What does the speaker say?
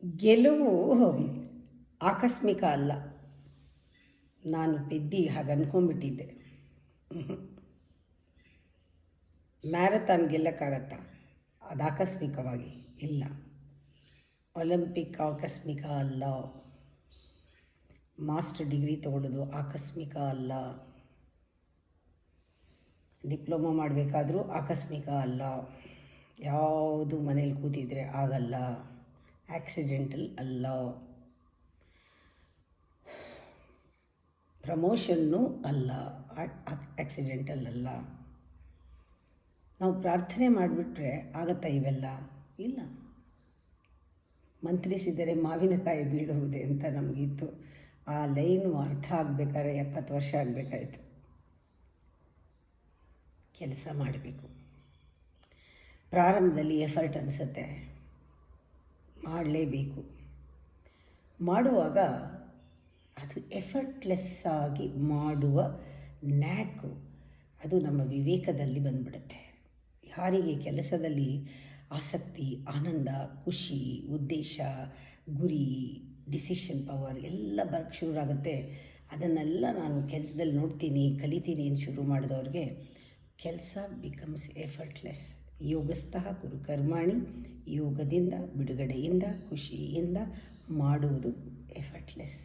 ಗೆಲುವು ಆಕಸ್ಮಿಕ ಅಲ್ಲ. ನಾನು ಪೆದ್ದಿ ಹಾಗೆ ಅಂದ್ಕೊಂಡ್ಬಿಟ್ಟಿದ್ದೆ. ಮ್ಯಾರಥಾನ್ ಗೆಲ್ಲಕ್ಕಾಗತ್ತಾ? ಅದು ಆಕಸ್ಮಿಕವಾಗಿ ಇಲ್ಲ. ಒಲಿಂಪಿಕ್ ಆಕಸ್ಮಿಕ ಅಲ್ಲ. ಮಾಸ್ಟರ್ ಡಿಗ್ರಿ ತಗೊಳ್ಳೋದು ಆಕಸ್ಮಿಕ ಅಲ್ಲ. ಡಿಪ್ಲೊಮಾ ಮಾಡಬೇಕಾದ್ರೂ ಆಕಸ್ಮಿಕ ಅಲ್ಲ. ಯಾವುದು ಮನೇಲಿ ಕೂತಿದ್ರೆ ಆಗಲ್ಲ. ಆಕ್ಸಿಡೆಂಟಲ್ ಅಲ್ಲ. ಪ್ರಮೋಷನ್ನು ಅಲ್ಲ, ಆಕ್ಸಿಡೆಂಟಲ್ ಅಲ್ಲ. ನಾವು ಪ್ರಾರ್ಥನೆ ಮಾಡಿಬಿಟ್ರೆ ಆಗತ್ತಾ ಇವೆಲ್ಲ? ಇಲ್ಲ. ಮಂತ್ರಿಸಿದರೆ ಮಾವಿನಕಾಯಿ ಬೀಳುವುದೇ ಅಂತ ನಮಗಿತ್ತು. ಆ ಲೈನು ಅರ್ಥ ಆಗಬೇಕಾದ್ರೆ 70 ವರ್ಷ ಆಗಬೇಕಾಯ್ತು. ಕೆಲಸ ಮಾಡಬೇಕು. ಪ್ರಾರಂಭದಲ್ಲಿ ಎಫರ್ಟ್ ಅನಿಸುತ್ತೆ, ಮಾಡಲೇಬೇಕು. ಮಾಡುವಾಗ ಅದು ಎಫರ್ಟ್ಲೆಸ್ ಆಗಿ ಮಾಡುವ ನ್ಯಾಕು ಅದು ನಮ್ಮ ವಿವೇಕದಲ್ಲಿ ಬಂದ್ಬಿಡುತ್ತೆ. ಯಾರಿಗೆ ಕೆಲಸದಲ್ಲಿ ಆಸಕ್ತಿ, ಆನಂದ, ಖುಷಿ, ಉದ್ದೇಶ, ಗುರಿ, ಡಿಸಿಷನ್ ಪವರ್ ಎಲ್ಲ ಬರೋಕ್ಕೆ ಶುರುವಾಗುತ್ತೆ. ಅದನ್ನೆಲ್ಲ ನಾನು ಕೆಲಸದಲ್ಲಿ ನೋಡ್ತೀನಿ, ಕಲಿತೀನಿ ಅಂತ ಶುರು ಮಾಡಿದವ್ರಿಗೆ ಕೆಲಸ ಬಿಕಮ್ಸ್ ಎಫರ್ಟ್ಲೆಸ್. ಯೋಗಸ್ಥಃ ಕುರು ಕರ್ಮಾಣಿ. ಯೋಗದಿಂದ, ಬಿಡುಗಡೆಯಿಂದ, ಖುಷಿಯಿಂದ ಮಾಡುವುದು ಎಫರ್ಟ್ಲೆಸ್.